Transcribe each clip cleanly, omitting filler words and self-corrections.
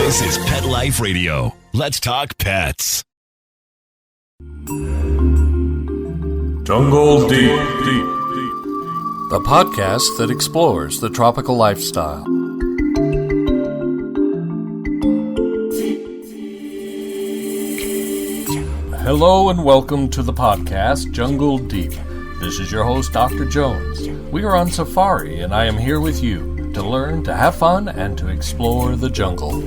This is Pet Life Radio. Let's talk pets. Jungle Deep, the podcast that explores the tropical lifestyle. Hello and welcome to the podcast Jungle Deep. This is your host, Dr. Jones. We are on safari and I am here with you to learn, to have fun, and to explore the jungle.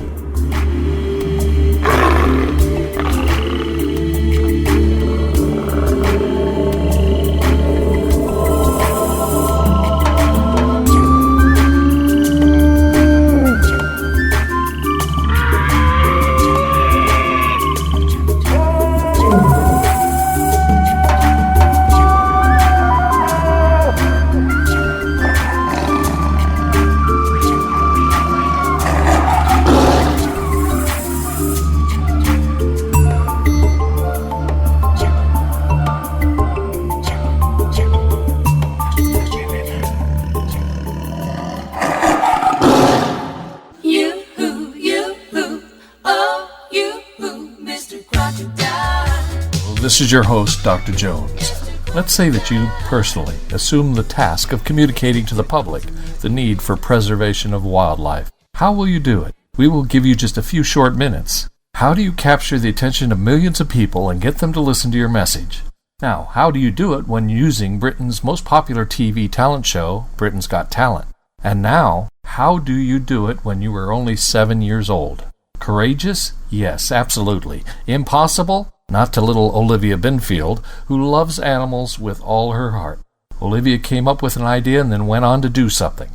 This is your host, Dr. Jones. Let's say that you personally assume the task of communicating to the public the need for preservation of wildlife. How will you do it? We will give you just a few short minutes. How do you capture the attention of millions of people and get them to listen to your message? Now, how do you do it when using Britain's most popular TV talent show, Britain's Got Talent? And now, how do you do it when you were only 7 years old? Courageous? Yes, absolutely. Impossible? Not to little Olivia Binfield, who loves animals with all her heart. Olivia came up with an idea and then went on to do something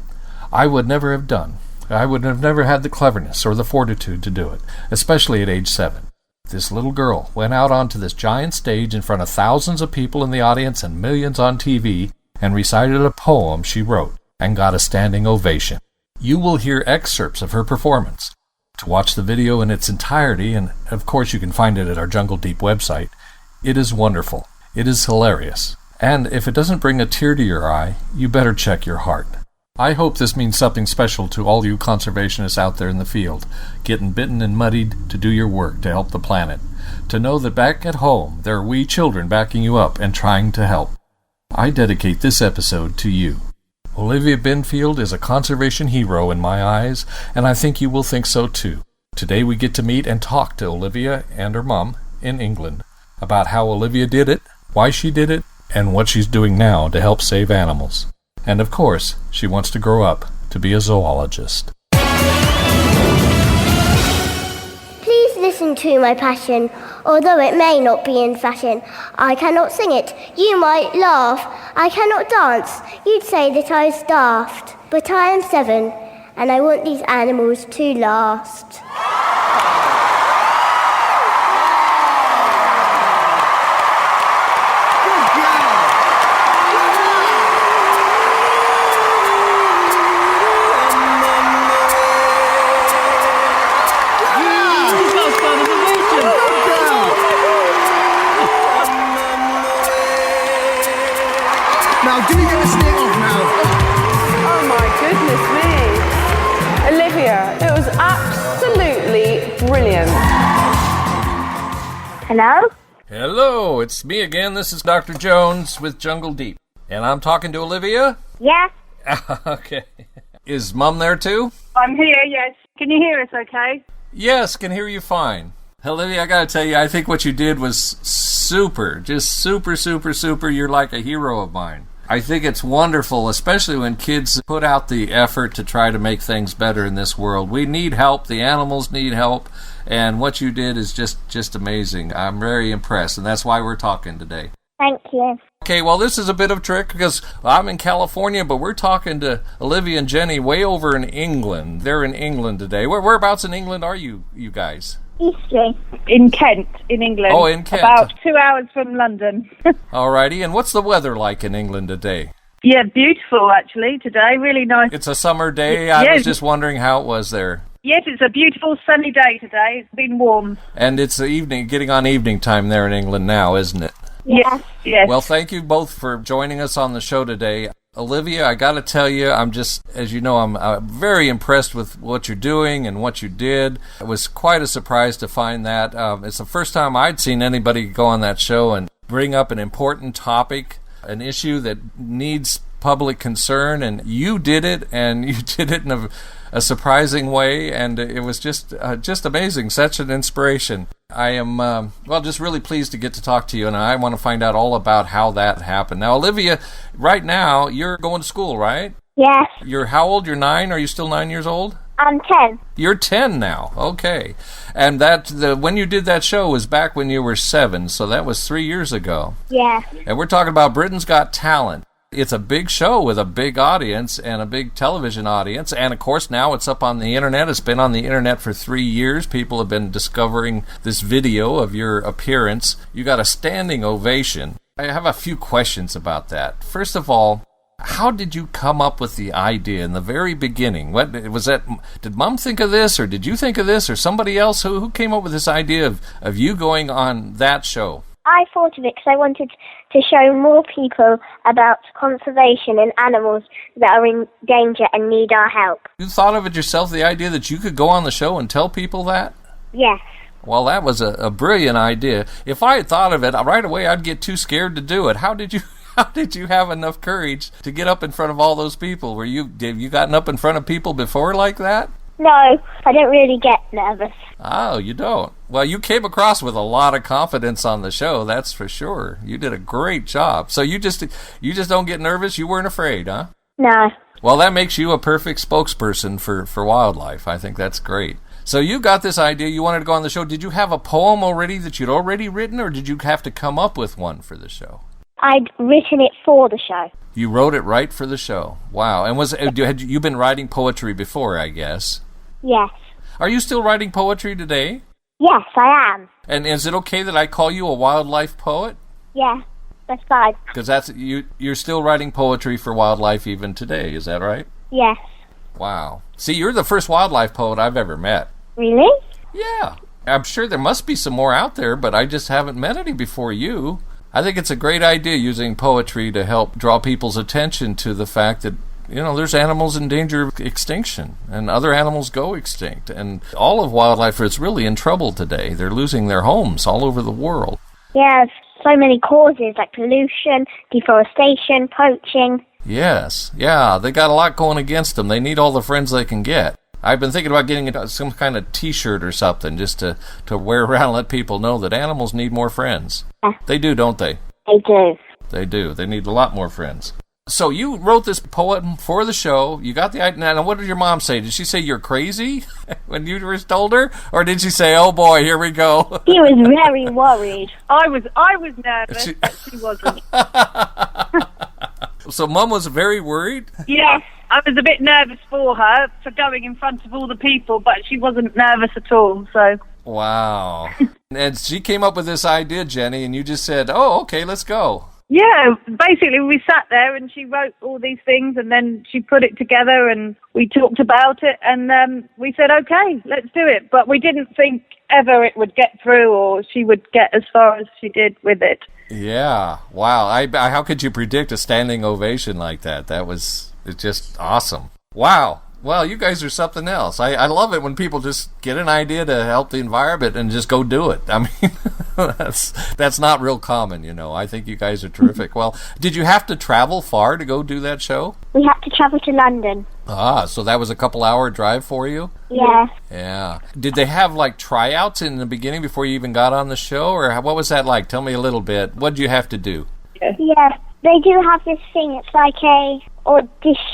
I would never have done. I would have never had the cleverness or the fortitude to do it, especially at age 7. This little girl went out onto this giant stage in front of thousands of people in the audience and millions on TV and recited a poem she wrote and got a standing ovation. You will hear excerpts of her performance. To watch the video in its entirety, and of course you can find it at our Jungle Deep website, it is wonderful. It is hilarious. And if it doesn't bring a tear to your eye, you better check your heart. I hope this means something special to all you conservationists out there in the field, getting bitten and muddied to do your work to help the planet. To know that back at home, there are wee children backing you up and trying to help. I dedicate this episode to you. Olivia Binfield is a conservation hero in my eyes, and I think you will think so too. Today we get to meet and talk to Olivia and her mom in England about how Olivia did it, why she did it, and what she's doing now to help save animals. And of course, she wants to grow up to be a zoologist. Please listen to my passion, although it may not be in fashion. I cannot sing it, you might laugh. I cannot dance, you'd say that I was daft. But I am 7, and I want these animals to last. Now, do you get the stick off now? Oh my goodness me. Olivia, it was absolutely brilliant. Hello? Hello, it's me again. This is Dr. Jones with Jungle Deep. And I'm talking to Olivia? Yes? Okay. Is Mum there too? I'm here, yes. Can you hear us okay? Yes, can hear you fine. Olivia, I gotta tell you, I think what you did was super. Just super, super, super. You're like a hero of mine. I think it's wonderful, especially when kids put out the effort to try to make things better in this world. We need help. The animals need help. And what you did is just amazing. I'm very impressed, and that's why we're talking today. Thank you. Okay, well, this is a bit of a trick because I'm in California, but we're talking to Olivia and Jenny way over in England. They're in England today. Whereabouts in England are you guys? Eastleigh. In Kent, in England. Oh, in Kent. About 2 hours from London. Alrighty, and what's the weather like in England today? Yeah, beautiful actually today. Really nice. It's a summer day. I was just wondering how it was there. Yes, it's a beautiful sunny day today. It's been warm. And it's the evening, getting on evening time there in England now, isn't it? Yes, yes. Well, thank you both for joining us on the show today. Olivia, I got to tell you, I'm just, as you know, I'm very impressed with what you're doing and what you did. It was quite a surprise to find that. It's the first time I'd seen anybody go on that show and bring up an important topic, an issue that needs public concern, and you did it, and you did it in a surprising way, and it was just amazing, such an inspiration. I am, just really pleased to get to talk to you, and I want to find out all about how that happened. Now, Olivia, right now, you're going to school, right? Yes. You're how old? You're 9? Are you still 9 years old? I'm 10. You're 10 now. Okay. And when you did that show was back when you were 7, so that was 3 years ago. Yeah. And we're talking about Britain's Got Talent. It's a big show with a big audience and a big television audience. And, of course, now it's up on the Internet. It's been on the Internet for 3 years. People have been discovering this video of your appearance. You got a standing ovation. I have a few questions about that. First of all, how did you come up with the idea in the very beginning? What was that? Did Mom think of this, or did you think of this, or somebody else? Who came up with this idea of you going on that show? I thought of it because I wanted to show more people about conservation and animals that are in danger and need our help. You thought of it yourself, the idea that you could go on the show and tell people that? Yes. Well, that was a brilliant idea. If I had thought of it right away, I'd get too scared to do it. How did you have enough courage to get up in front of all those people? Have you gotten up in front of people before like that? No, I don't really get nervous. Oh, you don't? Well, you came across with a lot of confidence on the show, that's for sure. You did a great job. So you just don't get nervous? You weren't afraid, huh? No. Well, that makes you a perfect spokesperson for wildlife. I think that's great. So you got this idea, you wanted to go on the show. Did you have a poem already that you'd already written, or did you have to come up with one for the show? I'd written it for the show. You wrote it right for the show. Wow. And had you been writing poetry before, I guess? Yes. Are you still writing poetry today? Yes, I am. And is it okay that I call you a wildlife poet? Yeah, that's fine. Because you're still writing poetry for wildlife even today, is that right? Yes. Wow. See, you're the first wildlife poet I've ever met. Really? Yeah. I'm sure there must be some more out there, but I just haven't met any before you. I think it's a great idea using poetry to help draw people's attention to the fact that, there's animals in danger of extinction, and other animals go extinct. And all of wildlife is really in trouble today. They're losing their homes all over the world. Yeah, so many causes like pollution, deforestation, poaching. Yes. Yeah, they got a lot going against them. They need all the friends they can get. I've been thinking about getting some kind of T-shirt or something just to wear around and let people know that animals need more friends. Yeah. They do, don't they? They do. They do. They need a lot more friends. So you wrote this poem for the show. You got the idea. Now, what did your mom say? Did she say you're crazy when you first told her? Or did she say, oh boy, here we go? She was very worried. I was nervous, but she wasn't. So Mum was very worried? Yes, I was a bit nervous for her, for going in front of all the people, but she wasn't nervous at all, so... Wow. And she came up with this idea, Jenny, and you just said, oh, okay, let's go. Yeah, basically we sat there and she wrote all these things and then she put it together and we talked about it and we said, okay, let's do it. But we didn't think ever it would get through or she would get as far as she did with it. Yeah, wow. How could you predict a standing ovation like that? It's just awesome. Wow. Well, you guys are something else. I love it when people just get an idea to help the environment and just go do it. I mean, that's not real common, I think you guys are terrific. Well, did you have to travel far to go do that show? We had to travel to London. Ah, so that was a couple-hour drive for you? Yeah. Yeah. Did they have, tryouts in the beginning before you even got on the show? Or what was that like? Tell me a little bit. What did you have to do? Yeah, they do have this thing. It's like a audition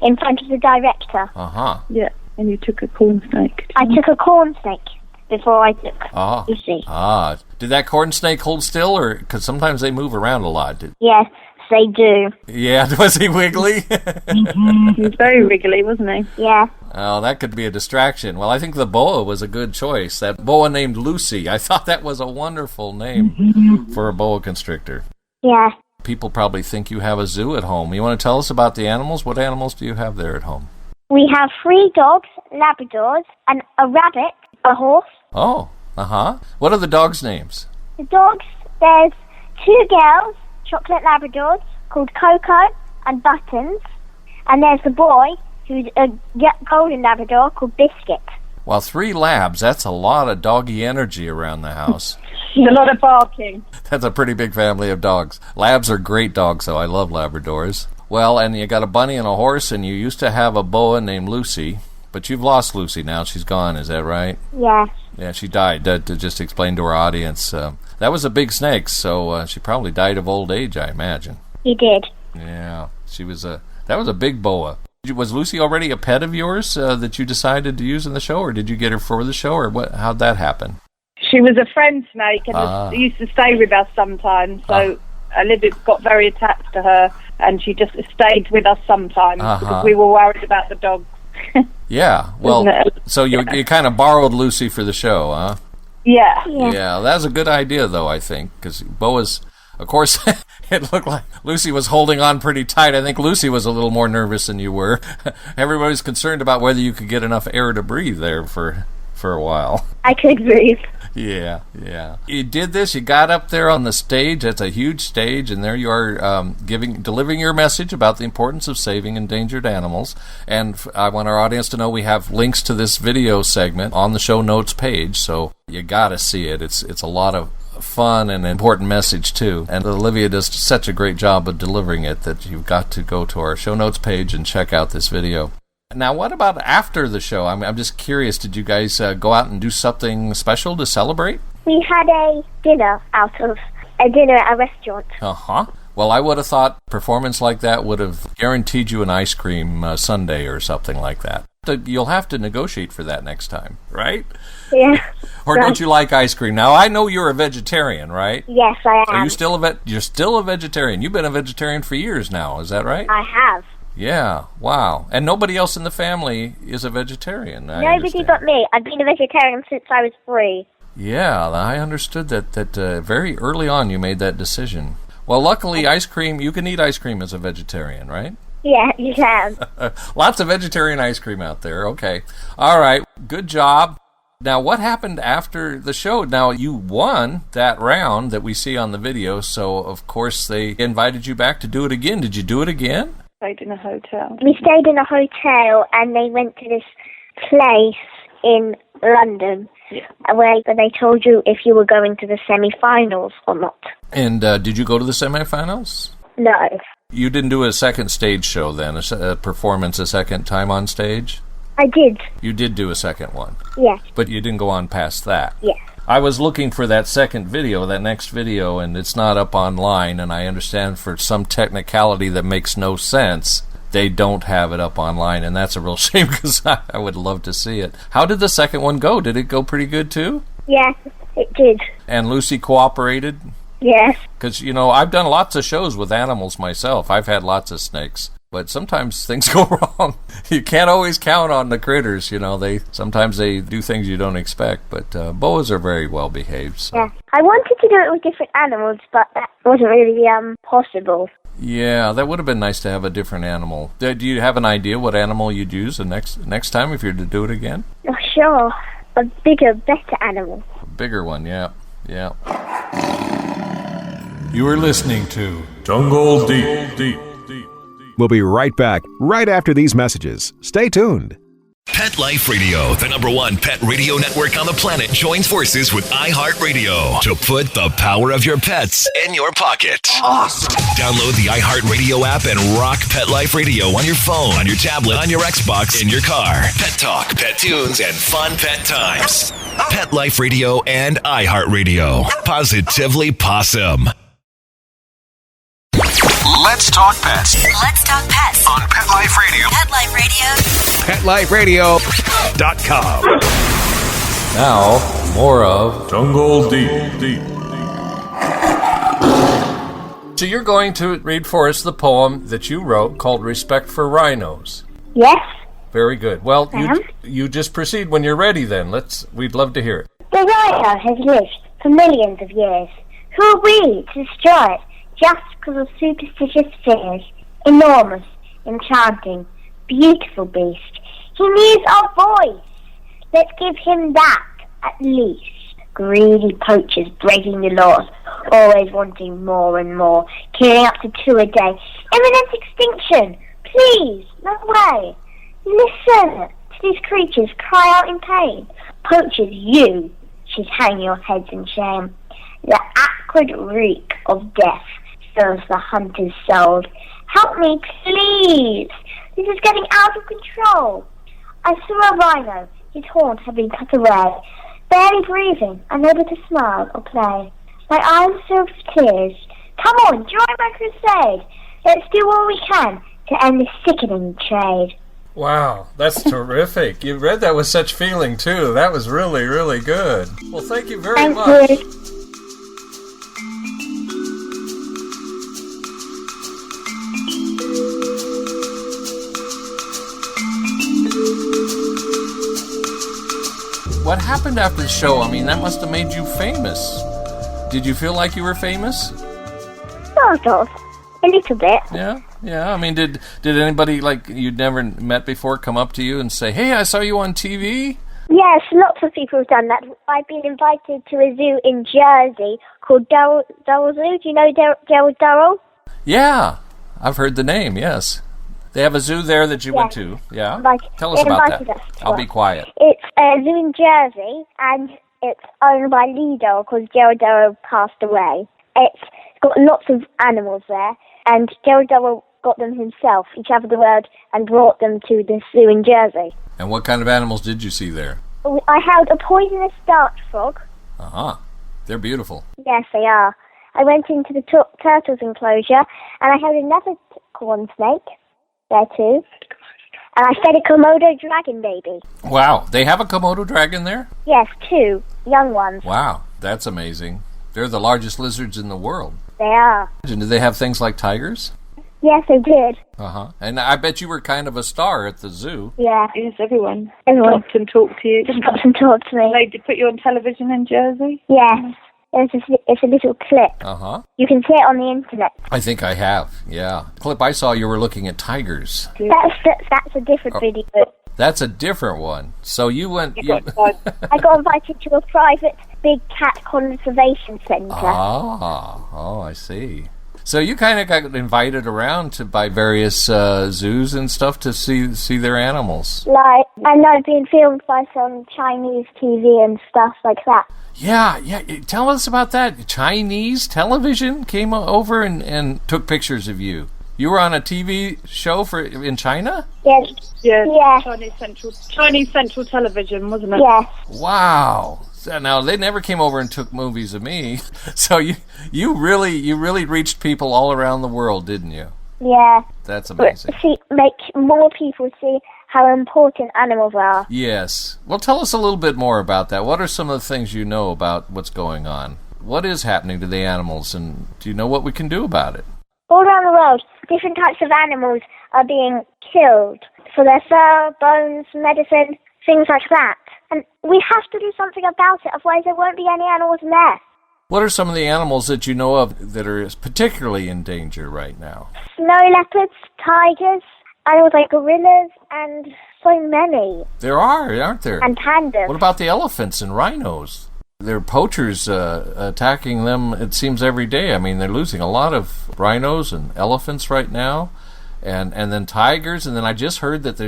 in front of the director. Uh-huh. Yeah, and you took a corn snake. I took a corn snake before I took Lucy. Ah. Did that corn snake hold still? Or because sometimes they move around a lot. Yes, they do. Yeah, was he wiggly? He was very wiggly, wasn't he? Yeah. Oh, that could be a distraction. Well, I think the boa was a good choice. That boa named Lucy. I thought that was a wonderful name for a boa constrictor. Yeah. People probably think you have a zoo at home. You want to tell us about the animals? What animals do you have there at home? We have 3 dogs, Labradors, and a rabbit, a horse. Oh, uh-huh. What are the dogs' names? The dogs, there's 2 girls, chocolate Labradors, called Coco and Buttons. And there's the boy, who's a golden Labrador called Biscuit. Well, 3 labs, that's a lot of doggy energy around the house. A lot of barking. That's a pretty big family of dogs. Labs are great dogs, though. I love Labradors. Well, and you got a bunny and a horse, and you used to have a boa named Lucy, but you've lost Lucy now. She's gone, is that right? Yes. Yeah, she died. To just explain to our audience, that was a big snake, so she probably died of old age, I imagine. He did. Yeah, that was a big boa. Was Lucy already a pet of yours that you decided to use in the show, or did you get her for the show, or what? How'd that happen? She was a friend snake and used to stay with us sometimes, so Olivia got very attached to her, and she just stayed with us sometimes because we were worried about the dog. Yeah, well, so you kind of borrowed Lucy for the show, huh? Yeah. Yeah, that was a good idea, though, I think, because boas, of course, it looked like Lucy was holding on pretty tight. I think Lucy was a little more nervous than you were. Everybody's concerned about whether you could get enough air to breathe there for a while. I could breathe. Yeah. You did this. You got up there on the stage. That's a huge stage, and there you are delivering your message about the importance of saving endangered animals. And I want our audience to know we have links to this video segment on the show notes page, so you got to see it. It's a lot of fun and important message too, and Olivia does such a great job of delivering it that you've got to go to our show notes page and check out this video. Now, what about after the show? I'm just curious, did you guys go out and do something special to celebrate? We had a dinner at a restaurant. Well, I would have thought a performance like that would have guaranteed you an ice cream sundae or something like that. You'll have to negotiate for that next time, right? Yeah. Or don't you like ice cream? Now, I know you're a vegetarian, right? Yes, I am. Are you still you're still a vegetarian? You've been a vegetarian for years now, is that right? I have. Yeah, wow. And nobody else in the family is a vegetarian, I Nobody understand. but me. I've been a vegetarian since I was 3. Yeah, I understood that very early on you made that decision. Well, luckily, ice cream, you can eat ice cream as a vegetarian, right? Yeah, you can. Lots of vegetarian ice cream out there. Okay. All right. Good job. Now, what happened after the show? Now, you won that round that we see on the video, so, of course, they invited you back to do it again. Did you do it again? Stayed in a hotel. We stayed in a hotel, and they went to this place in London where they told you if you were going to the semi-finals or not. And did you go to the semifinals? No. You didn't do a second stage show then, a performance a second time on stage? I did. You did do a second one? Yes. But you didn't go on past that? Yes. I was looking for that second video, that next video, and it's not up online, and I understand for some technicality that makes no sense, they don't have it up online, and that's a real shame because I would love to see it. How did the second one go? Did it go pretty good too? Yes, it did. And Lucy cooperated? Yes. Because, I've done lots of shows with animals myself. I've had lots of snakes. But sometimes things go wrong. You can't always count on the critters, Sometimes they do things you don't expect. But boas are very well behaved. So. Yeah. I wanted to do it with different animals, but that wasn't really possible. Yeah, that would have been nice to have a different animal. Do you have an idea what animal you'd use the next time if you were to do it again? Oh, sure. A bigger, better animal. A bigger one, yeah. You are listening to Jungle Deep. We'll be right back, right after these messages. Stay tuned. Pet Life Radio, the #1 pet radio network on the planet, joins forces with iHeartRadio to put the power of your pets in your pocket. Awesome. Download the iHeartRadio app and rock Pet Life Radio on your phone, on your tablet, on your Xbox, in your car. Pet talk, pet tunes, and fun pet times. Pet Life Radio and iHeartRadio. Positively Possum. Let's talk pets. Let's talk pets On Pet Life Radio. Pet Life Radio. PetLifeRadio.com. Now, more of Jungle Deep. So you're going to read for us the poem that you wrote called Respect for Rhinos. Yes. Very good. Well, you just proceed when you're ready then. We'd love to hear it. The rhino has lived for millions of years. Who are we to destroy it just because of superstitious fears? Enormous, enchanting, beautiful beast. He needs our voice. Let's give him that, at least. Greedy poachers breaking the laws, always wanting more and more, killing up to 2 a day. Imminent extinction! Please, no way! Listen to these creatures cry out in pain. Poachers, you should hang your heads in shame. The acrid reek of death fills the hunter's soul. Help me, please! This is getting out of control. I saw a rhino. His horns had been cut away. Barely breathing, unable to smile or play. My eyes filled with tears. Come on, join my crusade. Let's do all we can to end this sickening trade. Wow, that's terrific. You read that with such feeling, too. That was really, really good. Well, thank you very much. You. What happened after the show? I mean, that must have made you famous. Did you feel like you were famous? Sort of. A little bit. Yeah. I mean, did anybody like you'd never met before come up to you and say, "Hey, I saw you on TV"? Yes, lots of people have done that. I've been invited to a zoo in Jersey called Durrell Zoo. Do you know Durrell? Yeah, I've heard the name, yes. They have a zoo there that you went to, yeah? Tell us about that. I'll be quiet. It's a zoo in Jersey, and it's owned by Lee Durrell, because Gerald Durrell passed away. It's got lots of animals there, and Gerald Durrell got them himself. He travelled the world and brought them to the zoo in Jersey. And what kind of animals did you see there? I held a poisonous dart frog. Uh-huh. They're beautiful. Yes, they are. I went into the turtles enclosure, and I held another corn snake there too. And I fed a Komodo dragon baby. Wow, they have a Komodo dragon there? Yes, 2 young ones. Wow, that's amazing. They're the largest lizards in the world. They are. And do they have things like tigers? Yes, they did. Uh-huh. And I bet you were kind of a star at the zoo. Yeah. Yes, everyone. Everyone. Stopped and talked to you. Just stopped and talked to me. They put you on television in Jersey? Yes. It's a little clip. Uh-huh. You can see it on the internet. I think I have, yeah. Clip I saw, you were looking at tigers. That's a different video. That's a different one. So you went... I got invited to a private big cat conservation centre. Oh, I see. So you kind of got invited around by various zoos and stuff to see their animals. And I've been filmed by some Chinese TV and stuff like that. Yeah. Tell us about that. Chinese television came over and took pictures of you. You were on a TV show in China? Yes. Yes. Chinese Central Television, wasn't it? Yes. Wow. Now they never came over and took movies of me. So you really reached people all around the world, didn't you? Yeah. That's amazing. Make more people see how important animals are. Yes. Well, tell us a little bit more about that. What are some of the things you know about what's going on? What is happening to the animals, and do you know what we can do about it? All around the world, different types of animals are being killed for their fur, bones, medicine, things like that. And we have to do something about it, otherwise there won't be any animals left. What are some of the animals that you know of that are particularly in danger right now? Snow leopards, tigers, animals like gorillas, and so many. There are, aren't there? And pandas. What about the elephants and rhinos? There are poachers attacking them, it seems, every day. I mean, they're losing a lot of rhinos and elephants right now. And then tigers, and then I just heard that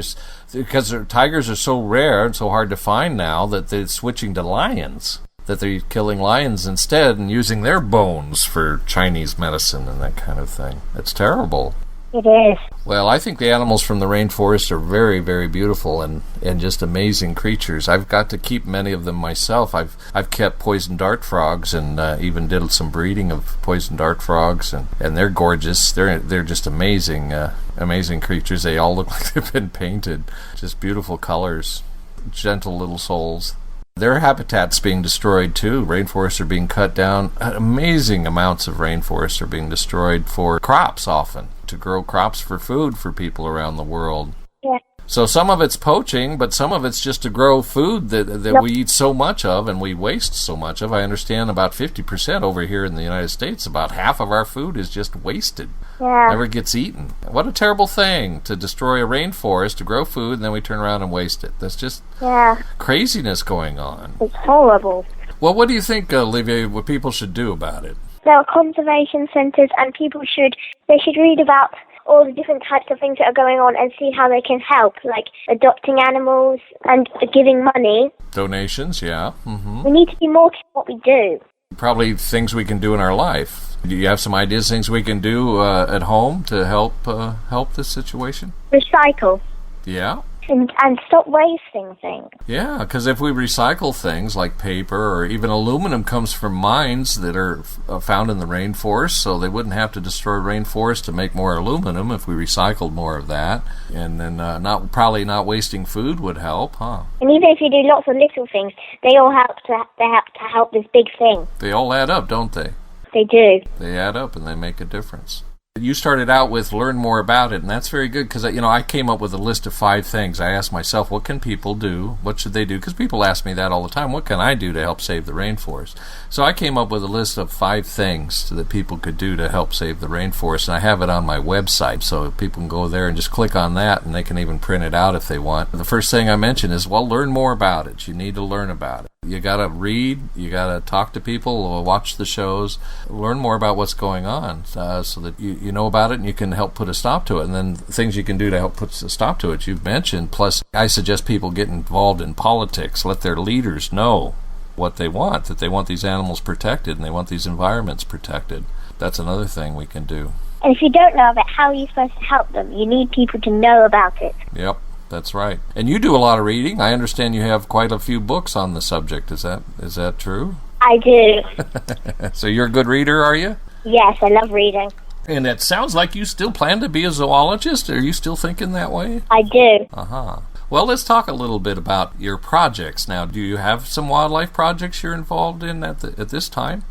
because tigers are so rare and so hard to find now, that they're switching to lions, that they're killing lions instead and using their bones for Chinese medicine and that kind of thing. It's terrible. It is. Well, I think the animals from the rainforest are very, very beautiful and just amazing creatures. I've got to keep many of them myself. I've kept poison dart frogs and even did some breeding of poison dart frogs, and they're gorgeous. They're just amazing, amazing creatures. They all look like they've been painted. Just beautiful colors, gentle little souls. Their habitat's being destroyed too. Rainforests are being cut down. Amazing amounts of rainforests are being destroyed for crops often, to grow crops for food for people around the world. Yeah. So some of it's poaching, but some of it's just to grow food that we eat so much of and we waste so much of. I understand about 50% over here in the United States, about half of our food is just wasted. Yeah. Never gets eaten. What a terrible thing to destroy a rainforest to grow food and then we turn around and waste it. That's just craziness going on. It's horrible. Well, what do you think, Olivia, what people should do about it? There are conservation centres, and people should read about all the different types of things that are going on and see how they can help, like adopting animals and giving money. Donations, yeah. Mm-hmm. We need to be more careful what we do. Probably things we can do in our life. Do you have some ideas, things we can do at home to help this situation? Recycle. Yeah. And stop wasting things. Yeah, because if we recycle things like paper or even aluminum comes from mines that are found in the rainforest, so they wouldn't have to destroy rainforest to make more aluminum if we recycled more of that. And then probably not wasting food would help, huh? And even if you do lots of little things, they all help to help this big thing. They all add up, don't they? They do. They add up and they make a difference. You started out with learn more about it, and that's very good because, I came up with a list of 5 things. I asked myself, what can people do? What should they do? Because people ask me that all the time. What can I do to help save the rainforest? So I came up with a list of 5 things that people could do to help save the rainforest, and I have it on my website, so people can go there and just click on that, and they can even print it out if they want. The first thing I mentioned is, learn more about it. You need to learn about it. You got to read, you got to talk to people, watch the shows, learn more about what's going on so that you know about it and you can help put a stop to it. And then things you can do to help put a stop to it, you've mentioned. Plus, I suggest people get involved in politics, let their leaders know what they want, that they want these animals protected and they want these environments protected. That's another thing we can do. And if you don't know about it, how are you supposed to help them? You need people to know about it. Yep. That's right. And you do a lot of reading. I understand you have quite a few books on the subject. Is that true? I do. So you're a good reader, are you? Yes, I love reading. And it sounds like you still plan to be a zoologist. Are you still thinking that way? I do. Uh-huh. Well, let's talk a little bit about your projects now. Do you have some wildlife projects you're involved in at this time?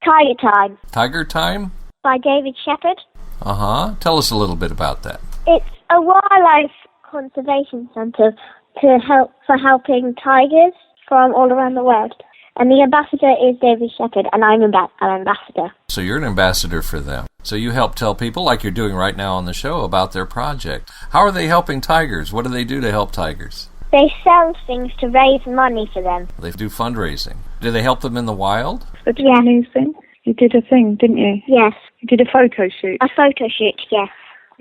Tiger Time. Tiger Time? By David Shepherd. Uh-huh. Tell us a little bit about that. It's a wildlife conservation centre for helping tigers from all around the world. And the ambassador is David Shepherd, and I'm an ambassador. So you're an ambassador for them. So you help tell people, like you're doing right now on the show, about their project. How are they helping tigers? What do they do to help tigers? They sell things to raise money for them. They do fundraising. Do they help them in the wild? Yeah. Thing. You did a thing, didn't you? Yes. You did a photo shoot. A photo shoot, yes.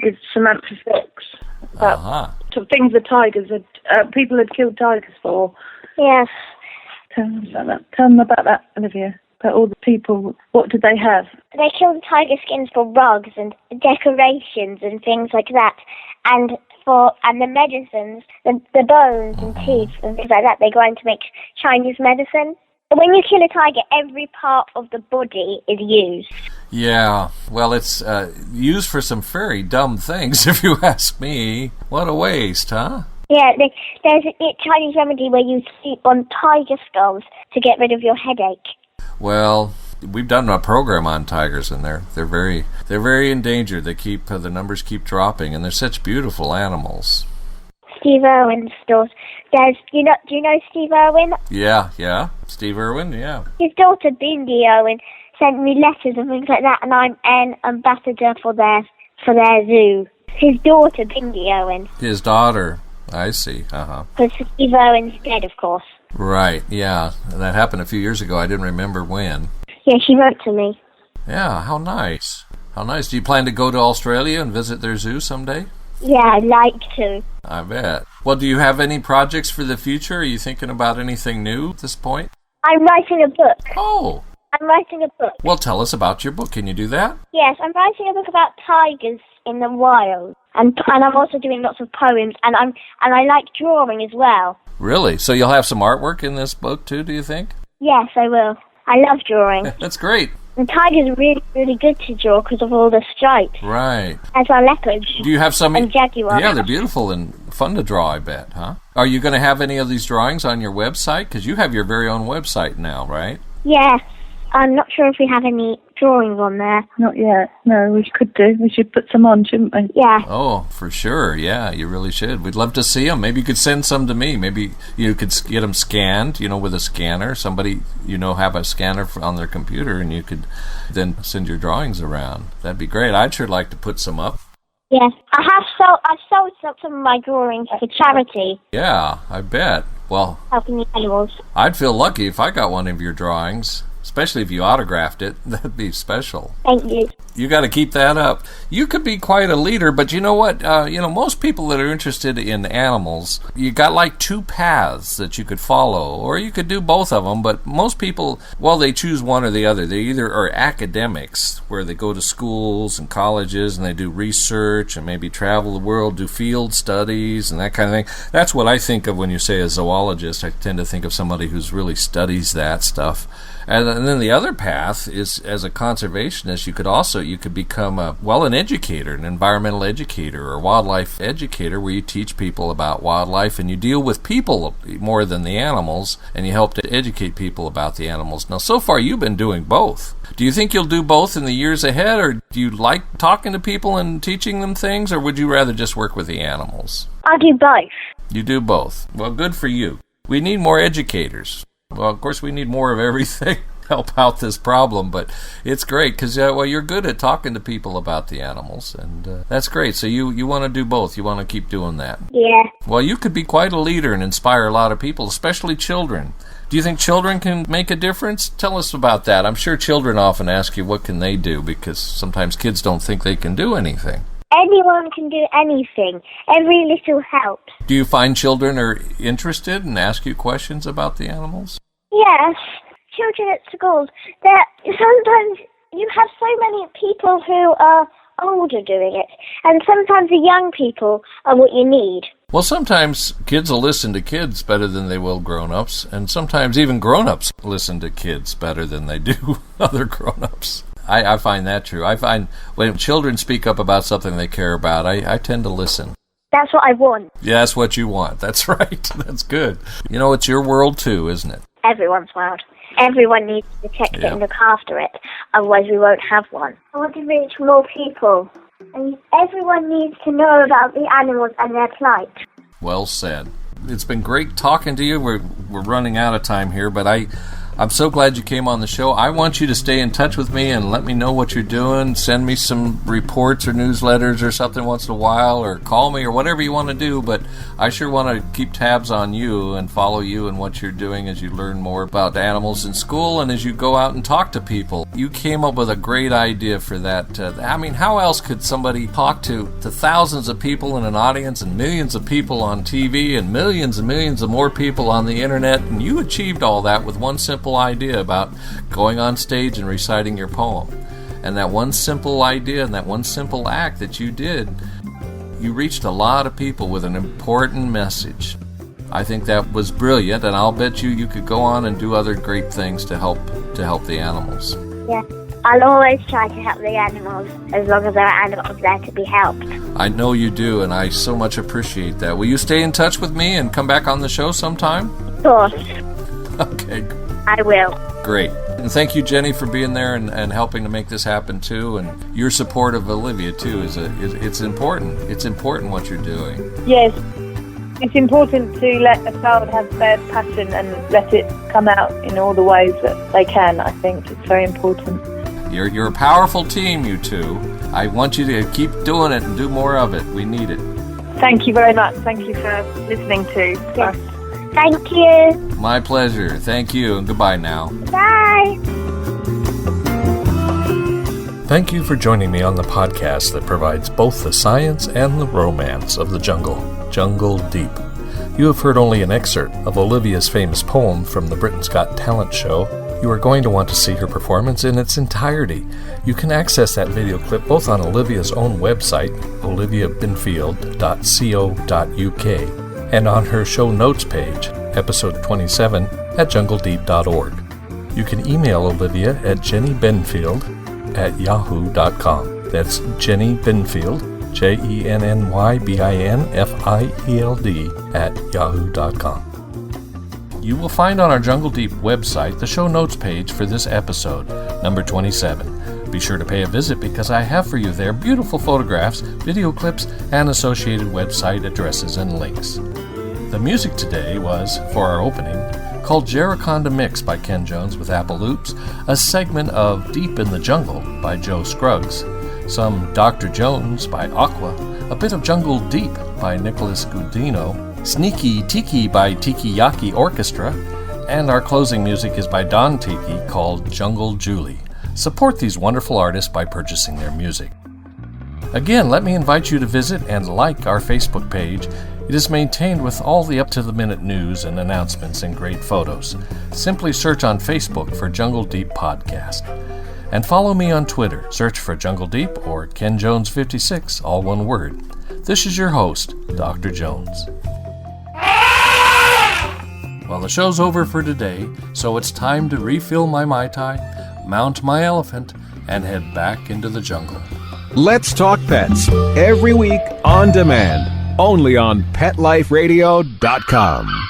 With Samantha Fox. Uh-huh. Things the tigers people had killed tigers for. Yes. Tell them about that, Olivia. About all the people. What did they have? They killed tiger skins for rugs and decorations and things like that. And the medicines, the bones and teeth and things like that, they go on to make Chinese medicine. When you kill a tiger, every part of the body is used. Yeah, well, it's used for some very dumb things, if you ask me. What a waste, huh? Yeah, there's a Chinese remedy where you sleep on tiger skulls to get rid of your headache. Well, we've done a program on tigers, and they're very endangered. The numbers keep dropping, and they're such beautiful animals. Steve Irwin's daughter. Do you know Steve Irwin? Yeah. Steve Irwin, yeah. His daughter, Bindi Irwin, sent me letters and things like that, and I'm an ambassador for their zoo. His daughter, Bindi Irwin. His daughter, I see, uh-huh. But Steve Irwin's dead, of course. Right, yeah. That happened a few years ago. I didn't remember when. Yeah, she wrote to me. Yeah, how nice. How nice. Do you plan to go to Australia and visit their zoo someday? Yeah, I'd like to. I bet. Well, do you have any projects for the future? Are you thinking about anything new at this point? I'm writing a book. Oh. I'm writing a book. Well, tell us about your book. Can you do that? Yes, I'm writing a book about tigers in the wild. And I'm also doing lots of poems, and I like drawing as well. Really? So you'll have some artwork in this book too, do you think? Yes, I will. I love drawing. That's great. And tigers are really, really good to draw because of all the stripes. Right. As are leopards. Do you have some? And jaguars. Yeah, they're beautiful and fun to draw, I bet, huh? Are you going to have any of these drawings on your website? Because you have your very own website now, right? Yes. I'm not sure if we have any drawings on there. Not yet. No, we could do. We should put some on, shouldn't we? Yeah. Oh, for sure. Yeah, you really should. We'd love to see them. Maybe you could send some to me. Maybe you could get them scanned, with a scanner. Somebody, have a scanner on their computer, and you could then send your drawings around. That'd be great. I'd sure like to put some up. Yes. I've sold some of my drawings for charity. Yeah, I bet. Well, helping the animals. I'd feel lucky if I got one of your drawings. Especially if you autographed it. That'd be special. Thank you. You got to keep that up. You could be quite a leader, but you know what? Most people that are interested in animals, you got like two paths that you could follow, or you could do both of them, but most people, well, they choose one or the other. They either are academics, where they go to schools and colleges and they do research and maybe travel the world, do field studies and that kind of thing. That's what I think of when you say a zoologist. I tend to think of somebody who's really studies that stuff. And then the other path is, as a conservationist, you could become an educator, an environmental educator or wildlife educator, where you teach people about wildlife and you deal with people more than the animals, and you help to educate people about the animals. Now, so far you've been doing both. Do you think you'll do both in the years ahead, or do you like talking to people and teaching them things, or would you rather just work with the animals? I do both. You do both. Well, good for you. We need more educators. Well, of course, we need more of everything to help out this problem, but it's great because, you're good at talking to people about the animals, and that's great. So you want to do both. You want to keep doing that. Yeah. Well, you could be quite a leader and inspire a lot of people, especially children. Do you think children can make a difference? Tell us about that. I'm sure children often ask you what can they do, because sometimes kids don't think they can do anything. Anyone can do anything. Every little helps. Do you find children are interested and ask you questions about the animals? Yes. Children at schools. Sometimes you have so many people who are older doing it, and sometimes the young people are what you need. Well, sometimes kids will listen to kids better than they will grown-ups, and sometimes even grown-ups listen to kids better than they do other grown-ups. I find that true. I find when children speak up about something they care about, I tend to listen. That's what I want. Yeah, that's what you want. That's right. That's good. It's your world too, isn't it? Everyone's world. Everyone needs to protect it and look after it. Otherwise we won't have one. I want to reach more people. And everyone needs to know about the animals and their plight. Well said. It's been great talking to you. We're running out of time here, but I'm so glad you came on the show. I want you to stay in touch with me and let me know what you're doing. Send me some reports or newsletters or something once in a while, or call me or whatever you want to do. But I sure want to keep tabs on you and follow you and what you're doing as you learn more about animals in school and as you go out and talk to people. You came up with a great idea for that. How else could somebody talk to thousands of people in an audience and millions of people on TV and millions of more people on the internet? And you achieved all that with one simple idea about going on stage and reciting your poem. And that one simple idea and that one simple act that you did, you reached a lot of people with an important message. I think that was brilliant, and I'll bet you could go on and do other great things to help the animals. Yeah. I'll always try to help the animals as long as there are animals there to be helped. I know you do, and I so much appreciate that. Will you stay in touch with me and come back on the show sometime? Of course. Okay. I will. Great. And thank you, Jenny, for being there and helping to make this happen, too. And your support of Olivia, too, it's important. It's important what you're doing. Yes. It's important to let a child have their passion and let it come out in all the ways that they can. I think it's very important. You're a powerful team, you two. I want you to keep doing it and do more of it. We need it. Thank you very much. Thank you for listening to us. Thank you. My pleasure. Thank you, and goodbye now. Bye. Thank you for joining me on the podcast that provides both the science and the romance of the jungle, Jungle Deep. You have heard only an excerpt of Olivia's famous poem from the Britain's Got Talent show. You are going to want to see her performance in its entirety. You can access that video clip both on Olivia's own website, oliviabinfield.co.uk, and on her show notes page, episode 27, at jungledeep.org. You can email Olivia at jennybinfield@yahoo.com. That's Jenny Binfield, JENNYBINFIELD @yahoo.com. You will find on our Jungle Deep website the show notes page for this episode, number 27. Be sure to pay a visit because I have for you there beautiful photographs, video clips, and associated website addresses and links. The music today was, for our opening, called Jericonda Mix by Ken Jones with Apple Loops, a segment of Deep in the Jungle by Joe Scruggs, some Dr. Jones by Aqua, a bit of Jungle Deep by Nicholas Gudino, Sneaky Tiki by Tiki Yaki Orchestra, and our closing music is by Don Tiki called Jungle Julie. Support these wonderful artists by purchasing their music. Again, let me invite you to visit and like our Facebook page. It is maintained with all the up-to-the-minute news and announcements and great photos. Simply search on Facebook for Jungle Deep Podcast. And follow me on Twitter. Search for Jungle Deep or Ken Jones 56, all one word. This is your host, Dr. Jones. Well, the show's over for today, so it's time to refill my Mai Tai, mount my elephant, and head back into the jungle. Let's Talk Pets, every week on demand, only on PetLifeRadio.com.